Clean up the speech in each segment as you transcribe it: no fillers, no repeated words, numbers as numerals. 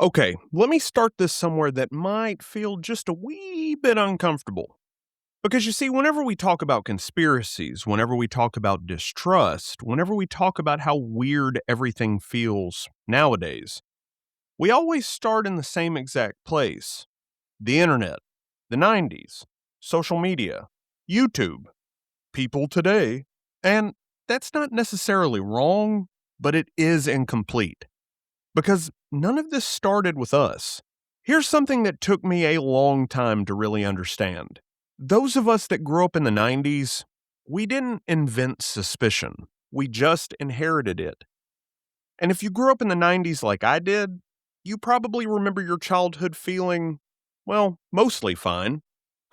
Okay, let me start this somewhere that might feel just a wee bit uncomfortable. Because you see, whenever we talk about conspiracies, whenever we talk about distrust, whenever we talk about how weird everything feels nowadays, we always start in the same exact place: the internet, the 90s, social media, YouTube, people today. And that's not necessarily wrong, but it is incomplete. Because none of this started with us. Here's something that took me a long time to really understand. Those of us that grew up in the 90s, we didn't invent suspicion. We just inherited it. And if you grew up in the 90s like I did, you probably remember your childhood feeling, well, mostly fine.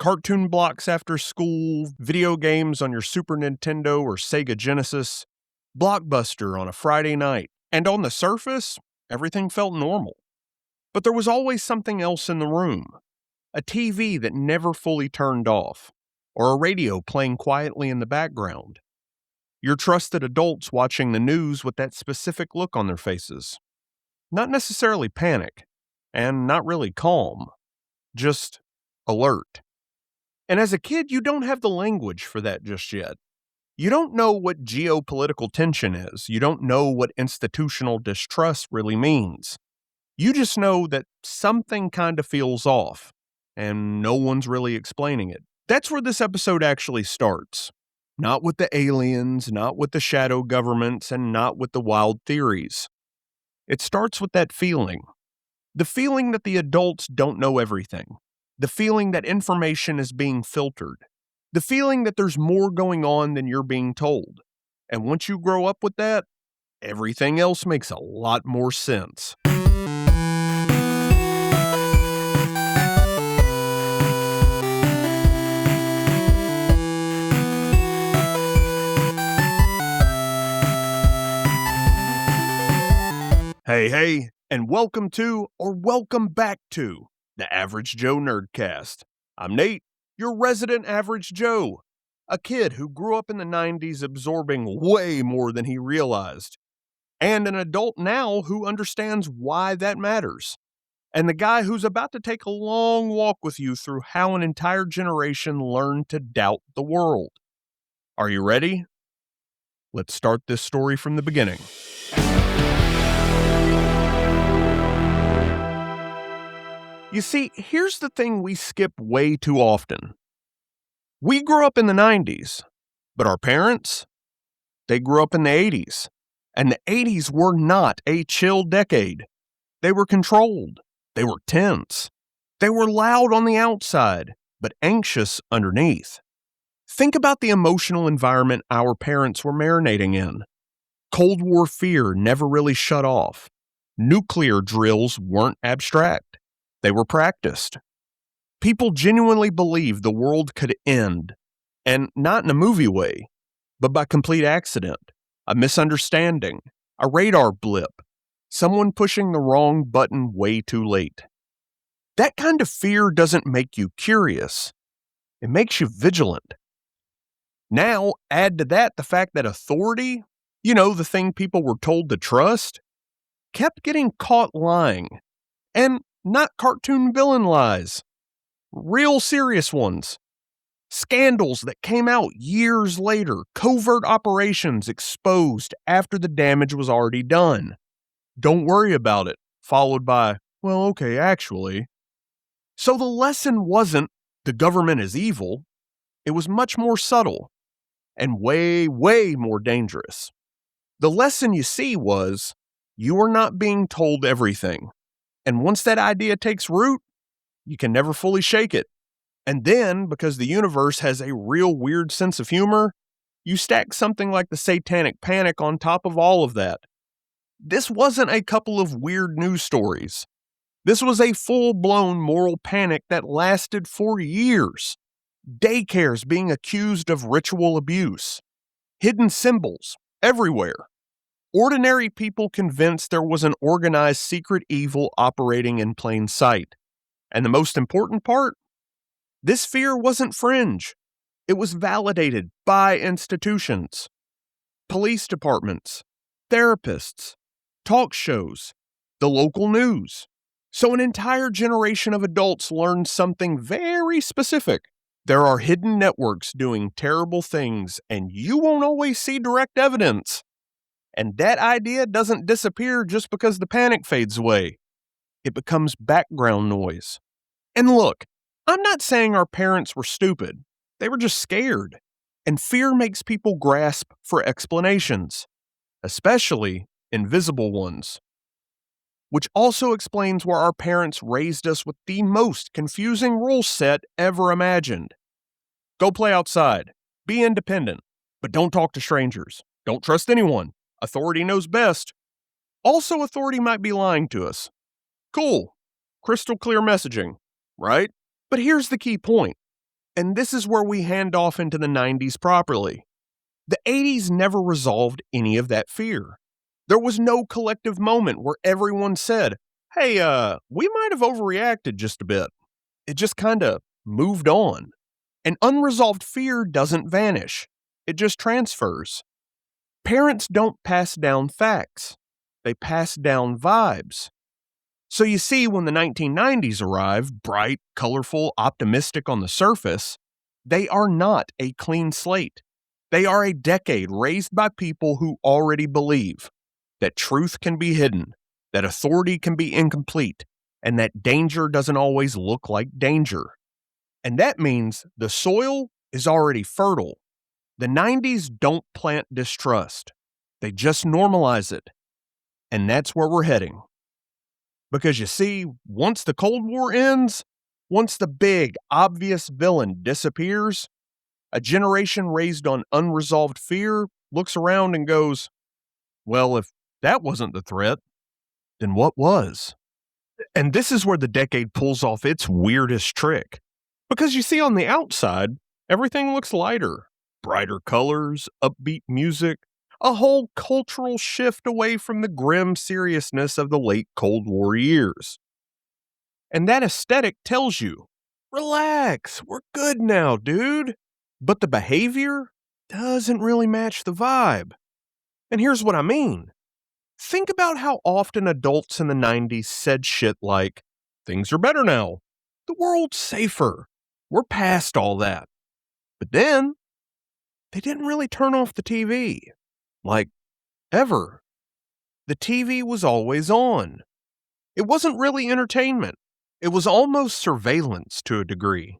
Cartoon blocks after school, video games on your Super Nintendo or Sega Genesis, Blockbuster on a Friday night. And on the surface, everything felt normal. But there was always something else in the room: a TV that never fully turned off, or a radio playing quietly in the background. Your trusted adults watching the news with that specific look on their faces. Not necessarily panic, and not really calm, just alert. And as a kid, you don't have the language for that just yet. You don't know what geopolitical tension is. You don't know what institutional distrust really means. You just know that something kind of feels off, and no one's really explaining it. That's where this episode actually starts. Not with the aliens, not with the shadow governments, and not with the wild theories. It starts with that feeling. The feeling that the adults don't know everything. The feeling that information is being filtered. The feeling that there's more going on than you're being told. And once you grow up with that, everything else makes a lot more sense. Hey, and welcome to, or welcome back to, the Average Joe Nerdcast. I'm Nate, your resident Average Joe, a kid who grew up in the 90s absorbing way more than he realized, and an adult now who understands why that matters, and the guy who's about to take a long walk with you through how an entire generation learned to doubt the world. Are you ready? Let's start this story from the beginning. You see, here's the thing we skip way too often. We grew up in the 90s, but our parents, they grew up in the 80s. And the 80s were not a chill decade. They were controlled. They were tense. They were loud on the outside, but anxious underneath. Think about the emotional environment our parents were marinating in. Cold War fear never really shut off. Nuclear drills weren't abstract. They were practiced. People genuinely believed the world could end, and not in a movie way, but by complete accident, a misunderstanding, a radar blip, someone pushing the wrong button way too late. That kind of fear doesn't make you curious. It makes you vigilant. Now, add to that the fact that authority, the thing people were told to trust, kept getting caught lying. And not cartoon villain lies. Real serious ones. Scandals that came out years later. Covert operations exposed after the damage was already done. Don't worry about it. Followed by, well, okay, actually. So the lesson wasn't the government is evil. It was much more subtle and way, way more dangerous. The lesson, you see, was you are not being told everything. And once that idea takes root, you can never fully shake it. And then, because the universe has a real weird sense of humor, you stack something like the Satanic Panic on top of all of that. This wasn't a couple of weird news stories. This was a full-blown moral panic that lasted for years. Daycares being accused of ritual abuse. Hidden symbols everywhere. Ordinary people convinced there was an organized secret evil operating in plain sight. And the most important part? This fear wasn't fringe. It was validated by institutions. Police departments, therapists, talk shows, the local news. So an entire generation of adults learned something very specific. There are hidden networks doing terrible things, and you won't always see direct evidence. And that idea doesn't disappear just because the panic fades away. It becomes background noise. And look, I'm not saying our parents were stupid. They were just scared. And fear makes people grasp for explanations, especially invisible ones. Which also explains why our parents raised us with the most confusing rule set ever imagined. Go play outside. Be independent. But don't talk to strangers. Don't trust anyone. Authority knows best. Also, authority might be lying to us. Cool. Crystal clear messaging, right? But here's the key point, and this is where we hand off into the 90s properly. The 80s never resolved any of that fear. There was no collective moment where everyone said, hey, we might have overreacted just a bit. It just kind of moved on. And unresolved fear doesn't vanish. It just transfers. Parents don't pass down facts. They pass down vibes. So you see, when the 1990s arrive, bright, colorful, optimistic on the surface, they are not a clean slate. They are a decade raised by people who already believe that truth can be hidden, that authority can be incomplete, and that danger doesn't always look like danger. And that means the soil is already fertile. The 90s don't plant distrust. They just normalize it. And that's where we're heading. Because you see, once the Cold War ends, once the big, obvious villain disappears, a generation raised on unresolved fear looks around and goes, well, if that wasn't the threat, then what was? And this is where the decade pulls off its weirdest trick. Because you see, on the outside, everything looks lighter. Brighter colors, upbeat music, a whole cultural shift away from the grim seriousness of the late Cold War years. And that aesthetic tells you, relax, we're good now, dude. But the behavior doesn't really match the vibe. And here's what I mean. Think about how often adults in the 90s said shit like, things are better now. The world's safer. We're past all that. But then, they didn't really turn off the TV. Like, ever. The TV was always on. It wasn't really entertainment. It was almost surveillance to a degree.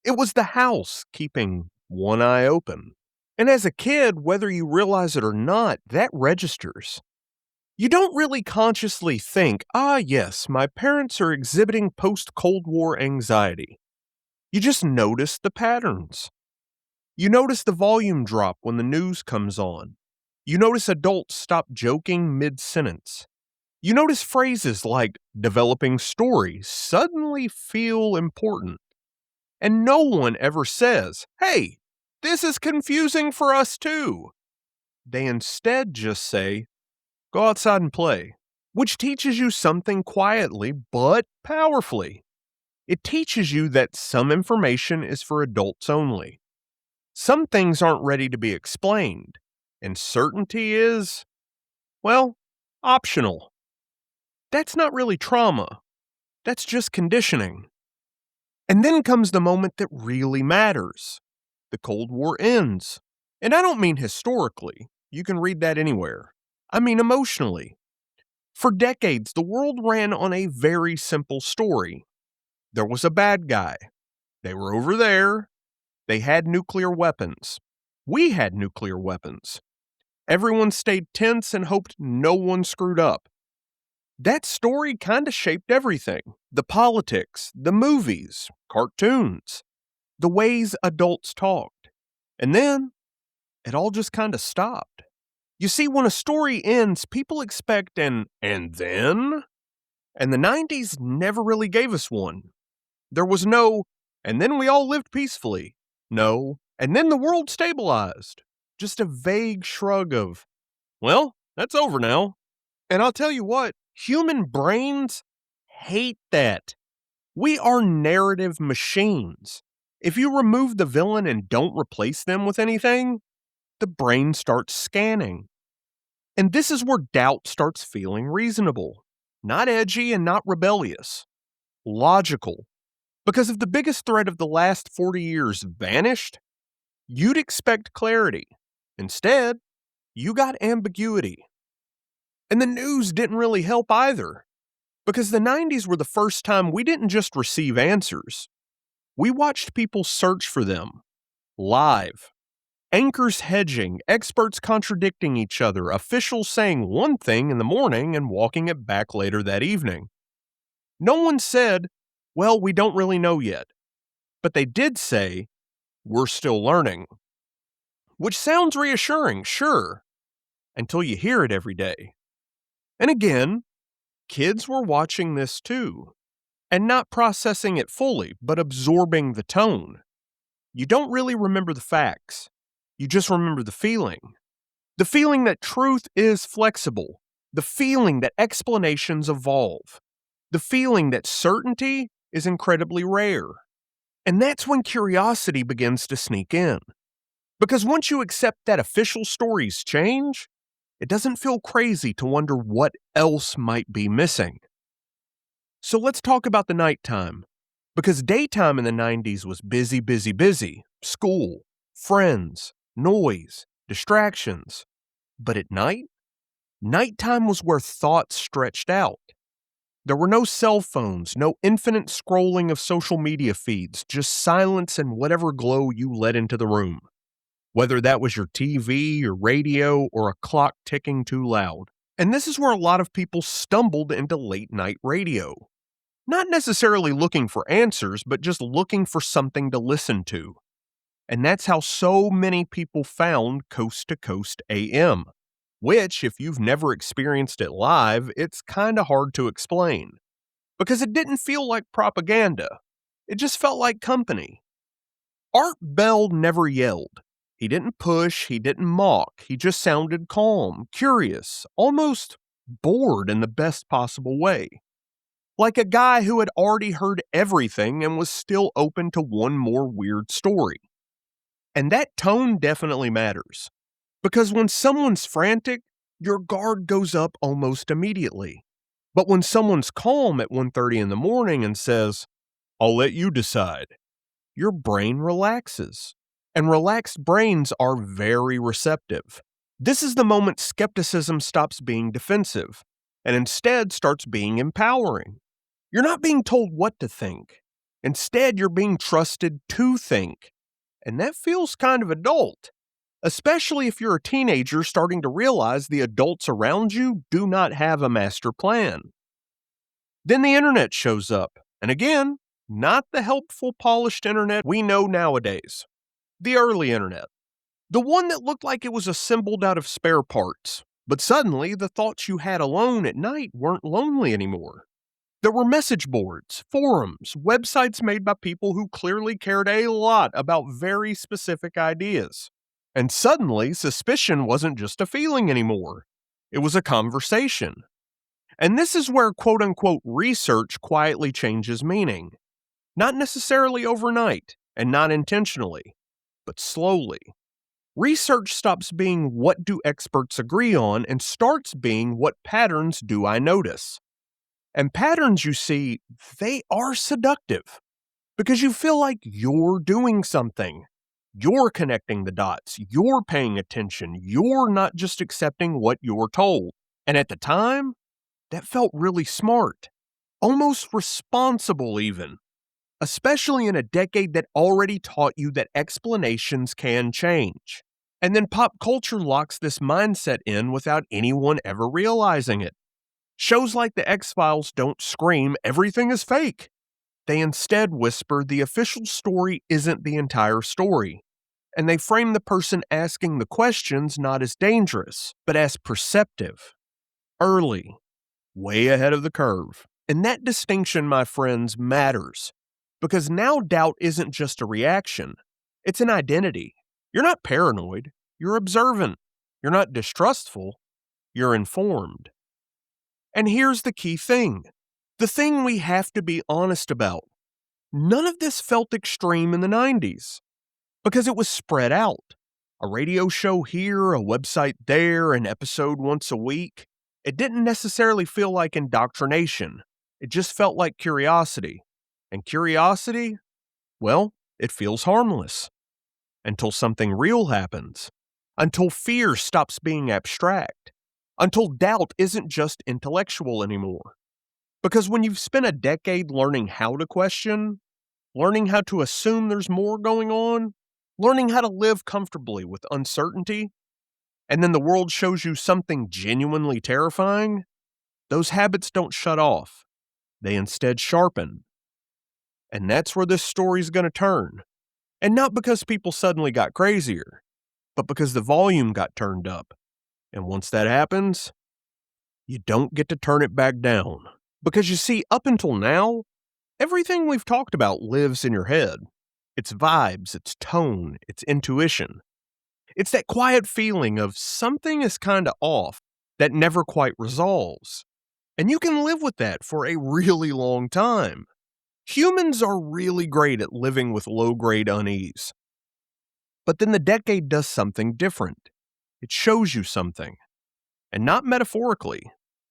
It was the house keeping one eye open. And as a kid, whether you realize it or not, that registers. You don't really consciously think, yes, my parents are exhibiting post-Cold War anxiety. You just notice the patterns. You notice the volume drop when the news comes on. You notice adults stop joking mid-sentence. You notice phrases like developing stories suddenly feel important. And no one ever says, hey, this is confusing for us too. They instead just say, go outside and play, which teaches you something quietly but powerfully. It teaches you that some information is for adults only. Some things aren't ready to be explained, and certainty is, well, optional. That's not really trauma. That's just conditioning. And then comes the moment that really matters. The Cold War ends. And I don't mean historically. You can read that anywhere. I mean emotionally. For decades, the world ran on a very simple story. There was a bad guy. They were over there. They had nuclear weapons. We had nuclear weapons. Everyone stayed tense and hoped no one screwed up. That story kind of shaped everything. The politics, the movies, cartoons, the ways adults talked. And then, it all just kind of stopped. You see, when a story ends, people expect an "and then?" And the 90s never really gave us one. There was no, "and then we all lived peacefully." No, "and then the world stabilized." Just a vague shrug of, well, that's over now. And I'll tell you what, human brains hate that. We are narrative machines. If you remove the villain and don't replace them with anything, the brain starts scanning. And this is where doubt starts feeling reasonable. Not edgy and not rebellious. Logical. Because if the biggest threat of the last 40 years vanished, you'd expect clarity. Instead, you got ambiguity. And the news didn't really help either, because the 90s were the first time we didn't just receive answers. We watched people search for them, live. Anchors hedging, experts contradicting each other, officials saying one thing in the morning and walking it back later that evening. No one said, well, we don't really know yet. But they did say, we're still learning. Which sounds reassuring, sure, until you hear it every day. And again, kids were watching this too, and not processing it fully, but absorbing the tone. You don't really remember the facts. You just remember the feeling. The feeling that truth is flexible. The feeling that explanations evolve. The feeling that certainty is incredibly rare. And that's when curiosity begins to sneak in. Because once you accept that official stories change, it doesn't feel crazy to wonder what else might be missing. So let's talk about the nighttime. Because daytime in the 90s was busy, busy, busy. School, friends, noise, distractions. But at night, nighttime was where thoughts stretched out. There were no cell phones, no infinite scrolling of social media feeds, just silence and whatever glow you let into the room. Whether that was your TV, your radio, or a clock ticking too loud. And this is where a lot of people stumbled into late night radio. Not necessarily looking for answers, but just looking for something to listen to. And that's how so many people found Coast to Coast AM. Which, if you've never experienced it live, it's kinda hard to explain. Because it didn't feel like propaganda. It just felt like company. Art Bell never yelled. He didn't push, he didn't mock, he just sounded calm, curious, almost bored in the best possible way. Like a guy who had already heard everything and was still open to one more weird story. And that tone definitely matters. Because when someone's frantic, your guard goes up almost immediately. But when someone's calm at 1:30 in the morning and says, I'll let you decide, your brain relaxes. And relaxed brains are very receptive. This is the moment skepticism stops being defensive and instead starts being empowering. You're not being told what to think. Instead, you're being trusted to think. And that feels kind of adult. Especially if you're a teenager starting to realize the adults around you do not have a master plan. Then the internet shows up, and again, not the helpful, polished internet we know nowadays. The early internet. The one that looked like it was assembled out of spare parts, but suddenly the thoughts you had alone at night weren't lonely anymore. There were message boards, forums, websites made by people who clearly cared a lot about very specific ideas. And suddenly, suspicion wasn't just a feeling anymore. It was a conversation. And this is where quote-unquote research quietly changes meaning. Not necessarily overnight, and not intentionally, but slowly. Research stops being what do experts agree on and starts being what patterns do I notice. And patterns, you see, they are seductive. Because you feel like you're doing something. You're connecting the dots. You're paying attention. You're not just accepting what you're told. And at the time, that felt really smart. Almost responsible, even. Especially in a decade that already taught you that explanations can change. And then pop culture locks this mindset in without anyone ever realizing it. Shows like The X-Files don't scream, everything is fake. They instead whisper the official story isn't the entire story. And they frame the person asking the questions not as dangerous, but as perceptive. Early. Way ahead of the curve. And that distinction, my friends, matters. Because now doubt isn't just a reaction. It's an identity. You're not paranoid. You're observant. You're not distrustful. You're informed. And here's the key thing. The thing we have to be honest about. None of this felt extreme in the 90s. Because it was spread out. A radio show here, a website there, an episode once a week. It didn't necessarily feel like indoctrination. It just felt like curiosity. And curiosity, well, it feels harmless until something real happens, until fear stops being abstract, until doubt isn't just intellectual anymore. Because when you've spent a decade learning how to question, learning how to assume there's more going on, learning how to live comfortably with uncertainty, and then the world shows you something genuinely terrifying, those habits don't shut off. They instead sharpen. And that's where this story's going to turn. And not because people suddenly got crazier, but because the volume got turned up. And once that happens, you don't get to turn it back down. Because you see, up until now, everything we've talked about lives in your head. Its vibes, its tone, its intuition. It's that quiet feeling of something is kind of off that never quite resolves. And you can live with that for a really long time. Humans are really great at living with low-grade unease. But then the decade does something different. It shows you something. And not metaphorically,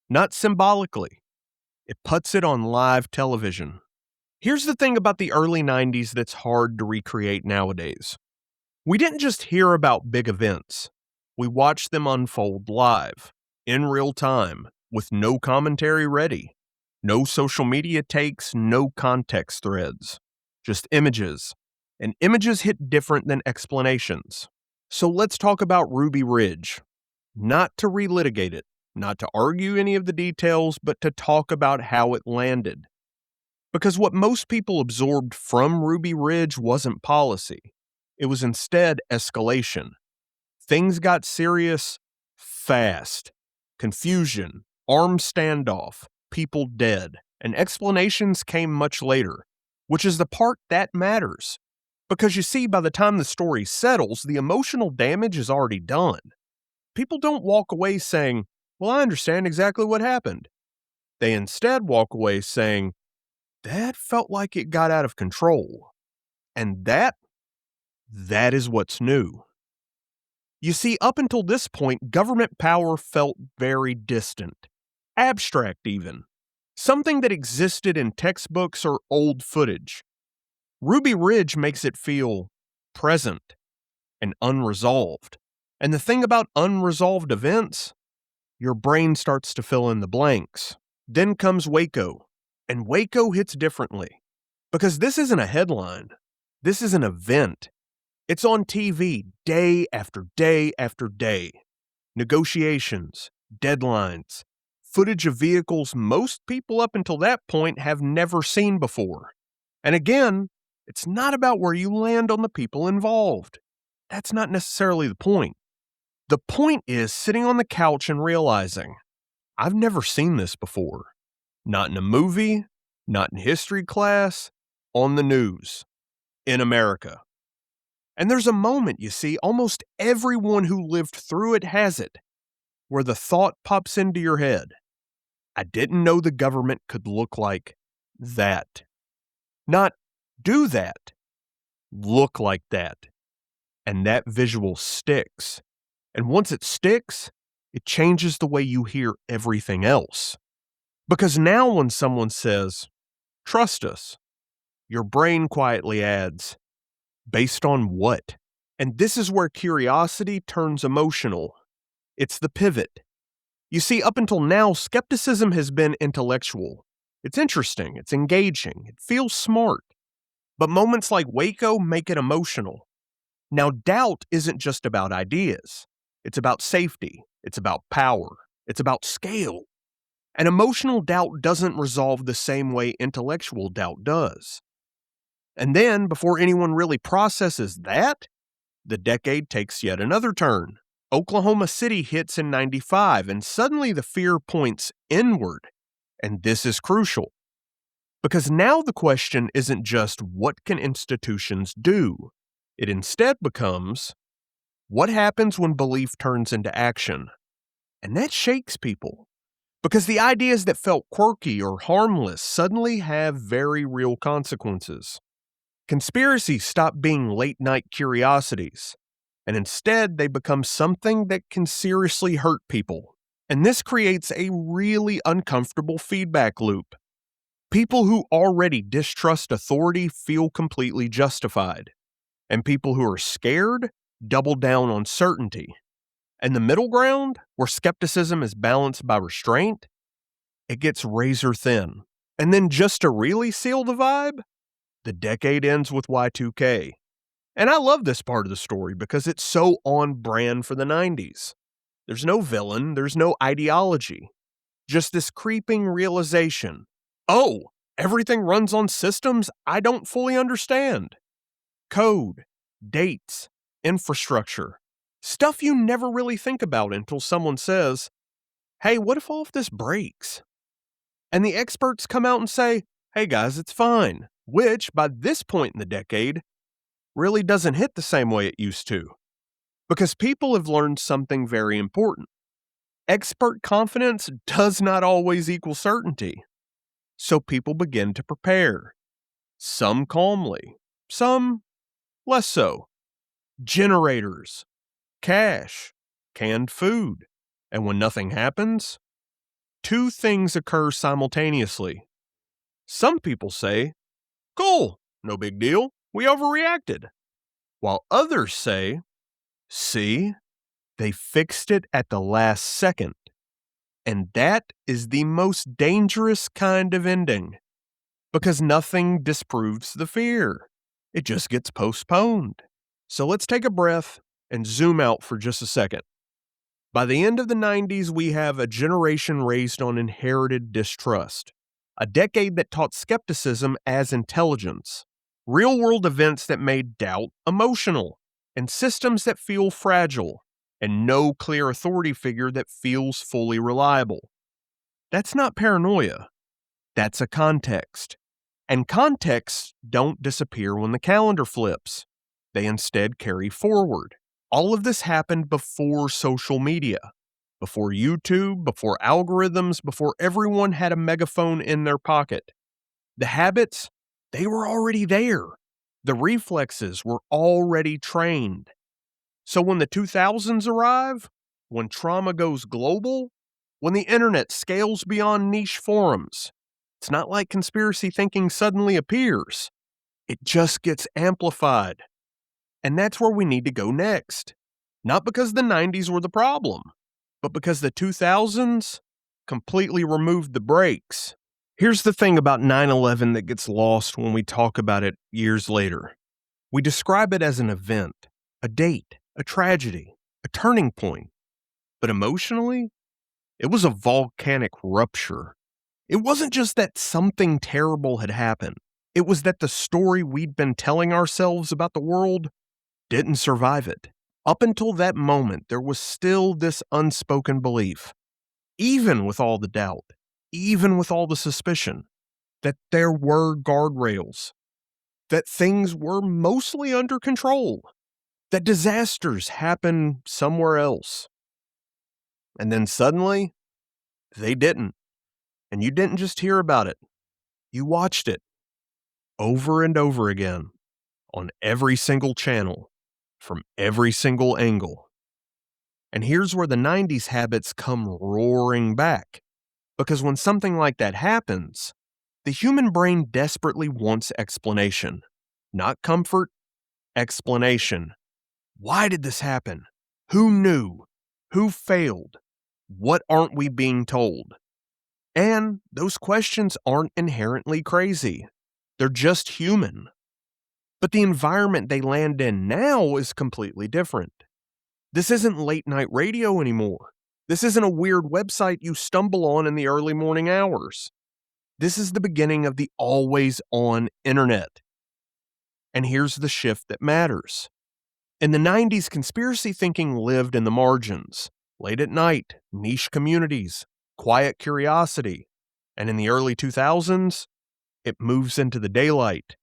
not symbolically. It puts it on live television. Here's the thing about the early 90s that's hard to recreate nowadays. We didn't just hear about big events. We watched them unfold live, in real time, with no commentary ready. No social media takes, no context threads. Just images. And images hit different than explanations. So let's talk about Ruby Ridge. Not to relitigate it, not to argue any of the details, but to talk about how it landed. Because what most people absorbed from Ruby Ridge wasn't policy. It was instead escalation. Things got serious fast. Confusion, armed standoff, people dead, and explanations came much later, which is the part that matters. Because you see, by the time the story settles, the emotional damage is already done. People don't walk away saying, well, I understand exactly what happened. They instead walk away saying, that felt like it got out of control. And that is what's new. You see, up until this point, government power felt very distant, abstract even, something that existed in textbooks or old footage. Ruby Ridge makes it feel present and unresolved. And the thing about unresolved events, your brain starts to fill in the blanks. Then comes Waco, and Waco hits differently. Because this isn't a headline, this is an event. It's on TV day after day after day. Negotiations, deadlines, footage of vehicles most people up until that point have never seen before. And again, it's not about where you land on the people involved. That's not necessarily the point. The point is sitting on the couch and realizing, I've never seen this before. Not in a movie, not in history class, on the news, in America. And there's a moment, you see, almost everyone who lived through it has it, where the thought pops into your head. I didn't know the government could look like that. Not do that, look like that. And that visual sticks. And once it sticks, it changes the way you hear everything else. Because now when someone says, trust us, your brain quietly adds, based on what? And this is where curiosity turns emotional. It's the pivot. You see, up until now, skepticism has been intellectual. It's interesting, it's engaging, it feels smart. But moments like Waco make it emotional. Now, doubt isn't just about ideas. It's about safety. It's about power. It's about scale. And emotional doubt doesn't resolve the same way intellectual doubt does. And then, before anyone really processes that, the decade takes yet another turn. Oklahoma City hits in 95, and suddenly the fear points inward. And this is crucial. Because now the question isn't just what can institutions do? It instead becomes, what happens when belief turns into action? And that shakes people. Because the ideas that felt quirky or harmless suddenly have very real consequences. Conspiracies stop being late-night curiosities, and instead they become something that can seriously hurt people. And this creates a really uncomfortable feedback loop. People who already distrust authority feel completely justified, and people who are scared double down on certainty. And the middle ground, where skepticism is balanced by restraint, it gets razor thin. And then just to really seal the vibe, the decade ends with Y2K. And I love this part of the story because it's so on brand for the 90s. There's no villain, there's no ideology, just this creeping realization. Oh, everything runs on systems I don't fully understand. Code, dates, infrastructure, stuff you never really think about until someone says, hey, what if all of this breaks? And the experts come out and say, hey guys, it's fine, which by this point in the decade really doesn't hit the same way it used to. Because people have learned something very important. Expert confidence does not always equal certainty. So people begin to prepare. Some calmly, some less so. Generators, cash, canned food. And when nothing happens, two things occur simultaneously. Some people say, cool, no big deal, we overreacted. While others say, see, they fixed it at the last second. And that is the most dangerous kind of ending, because nothing disproves the fear. It just gets postponed. So let's take a breath and zoom out for just a second. By the end of the 90s, we have a generation raised on inherited distrust, a decade that taught skepticism as intelligence, real-world events that made doubt emotional, and systems that feel fragile, and no clear authority figure that feels fully reliable. That's not paranoia. That's a context. And contexts don't disappear when the calendar flips. They instead carry forward. All of this happened before social media, before YouTube, before algorithms, before everyone had a megaphone in their pocket. The habits, they were already there. The reflexes were already trained. So when the 2000s arrive, when trauma goes global, when the internet scales beyond niche forums, it's not like conspiracy thinking suddenly appears. It just gets amplified. And that's where we need to go next. Not because the 90s were the problem, but because the 2000s completely removed the brakes. Here's the thing about 9/11 that gets lost when we talk about it years later. We describe it as an event, a date, a tragedy, a turning point. But emotionally, it was a volcanic rupture. It wasn't just that something terrible had happened. It was that the story we'd been telling ourselves about the world didn't survive it. Up until that moment, there was still this unspoken belief, even with all the doubt, even with all the suspicion, that there were guardrails, that things were mostly under control, that disasters happen somewhere else. And then suddenly, they didn't. And you didn't just hear about it. You watched it over and over again on every single channel, from every single angle. And here's where the 90s habits come roaring back. Because when something like that happens, the human brain desperately wants explanation. Not comfort, explanation. Why did this happen? Who knew? Who failed? What aren't we being told? And those questions aren't inherently crazy. They're just human. But the environment they land in now is completely different. This isn't late night radio anymore. This isn't a weird website you stumble on in the early morning hours. This is the beginning of the always on internet. And here's the shift that matters. In the 90s, conspiracy thinking lived in the margins, late at night, niche communities, quiet curiosity. And in the early 2000s, it moves into the daylight.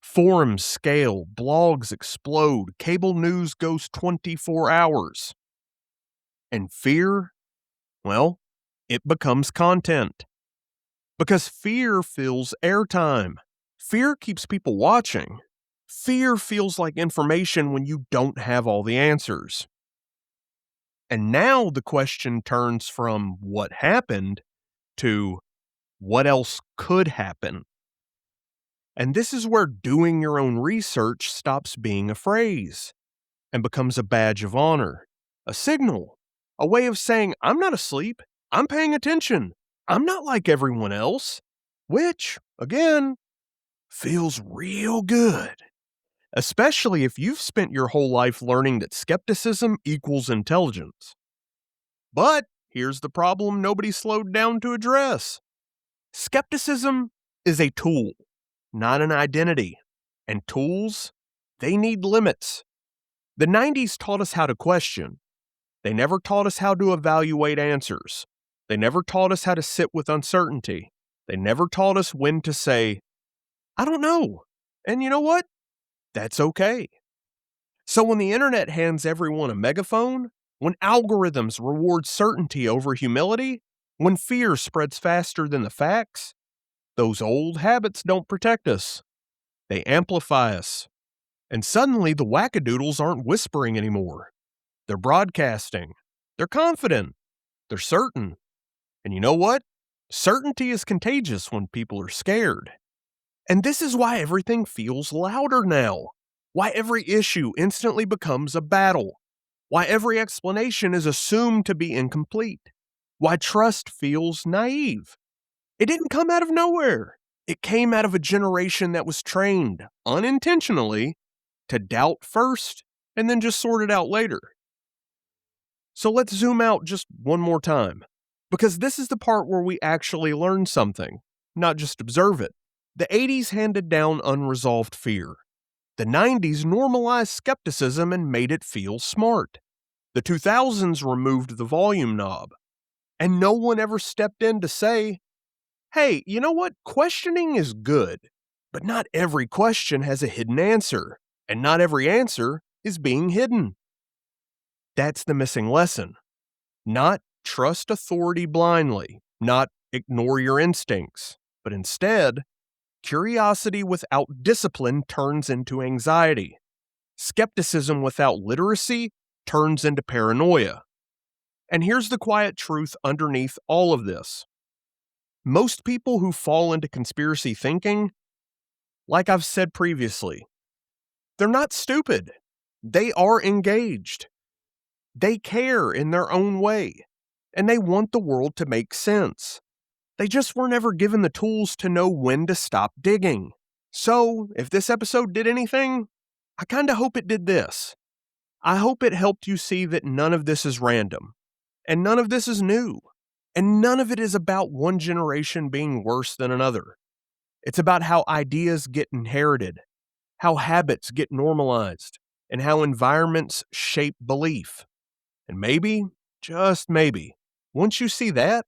Forums scale, blogs explode, cable news goes 24 hours. And fear, well, it becomes content. Because fear fills airtime. Fear keeps people watching. Fear feels like information when you don't have all the answers. And now the question turns from what happened to what else could happen. And this is where doing your own research stops being a phrase and becomes a badge of honor, a signal, a way of saying, I'm not asleep, I'm paying attention, I'm not like everyone else, which, again, feels real good. Especially if you've spent your whole life learning that skepticism equals intelligence. But here's the problem nobody slowed down to address. Skepticism is a tool, not an identity. And tools, they need limits. The 90s taught us how to question. They never taught us how to evaluate answers. They never taught us how to sit with uncertainty. They never taught us when to say, I don't know. And you know what? That's okay. So when the internet hands everyone a megaphone, when algorithms reward certainty over humility, when fear spreads faster than the facts, those old habits don't protect us. They amplify us. And suddenly the wackadoodles aren't whispering anymore. They're broadcasting. They're confident. They're certain. And you know what? Certainty is contagious when people are scared. And this is why everything feels louder now. Why every issue instantly becomes a battle. Why every explanation is assumed to be incomplete. Why trust feels naive. It didn't come out of nowhere. It came out of a generation that was trained, unintentionally, to doubt first and then just sort it out later. So let's zoom out just one more time, because this is the part where we actually learn something, not just observe it. The 80s handed down unresolved fear. The 90s normalized skepticism and made it feel smart. The 2000s removed the volume knob. And no one ever stepped in to say, hey, you know what? Questioning is good, but not every question has a hidden answer, and not every answer is being hidden. That's the missing lesson. Not trust authority blindly, not ignore your instincts, but instead, curiosity without discipline turns into anxiety. Skepticism without literacy turns into paranoia. And here's the quiet truth underneath all of this. Most people who fall into conspiracy thinking, like I've said previously, they're not stupid. They are engaged. They care in their own way, and they want the world to make sense. They just were never given the tools to know when to stop digging. So, if this episode did anything, I kinda hope it did this. I hope it helped you see that none of this is random, and none of this is new, and none of it is about one generation being worse than another. It's about how ideas get inherited, how habits get normalized, and how environments shape belief. And maybe, just maybe, once you see that,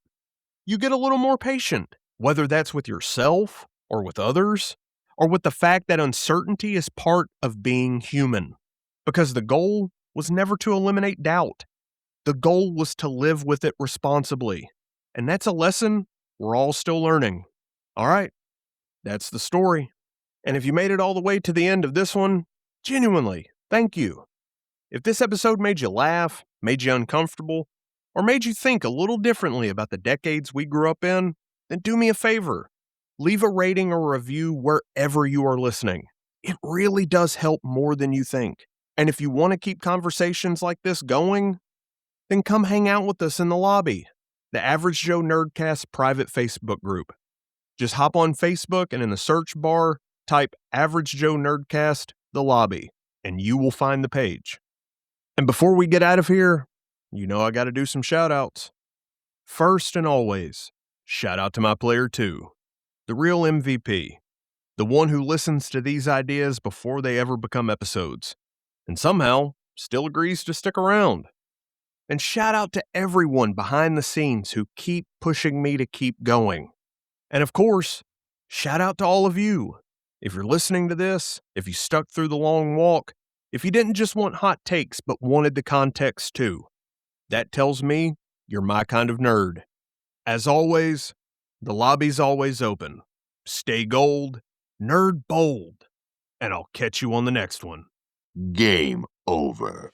you get a little more patient, whether that's with yourself or with others, or with the fact that uncertainty is part of being human. Because the goal was never to eliminate doubt. The goal was to live with it responsibly. And that's a lesson we're all still learning. All right, that's the story. And if you made it all the way to the end of this one, genuinely, thank you. If this episode made you laugh, made you uncomfortable, or made you think a little differently about the decades we grew up in, then do me a favor. Leave a rating or review wherever you are listening. It really does help more than you think. And if you want to keep conversations like this going, then come hang out with us in the lobby, the Average Joe Nerdcast private Facebook group. Just hop on Facebook and in the search bar, type Average Joe Nerdcast, the lobby, and you will find the page. And before we get out of here, you know I got to do some shout-outs. First and always, shout out to my player 2, the real MVP, the one who listens to these ideas before they ever become episodes, and somehow still agrees to stick around. And shout out to everyone behind the scenes who keep pushing me to keep going. And of course, shout out to all of you. If you're listening to this, if you stuck through the long walk, if you didn't just want hot takes but wanted the context too, that tells me you're my kind of nerd. As always, the lobby's always open. Stay gold, nerd bold, and I'll catch you on the next one. Game over.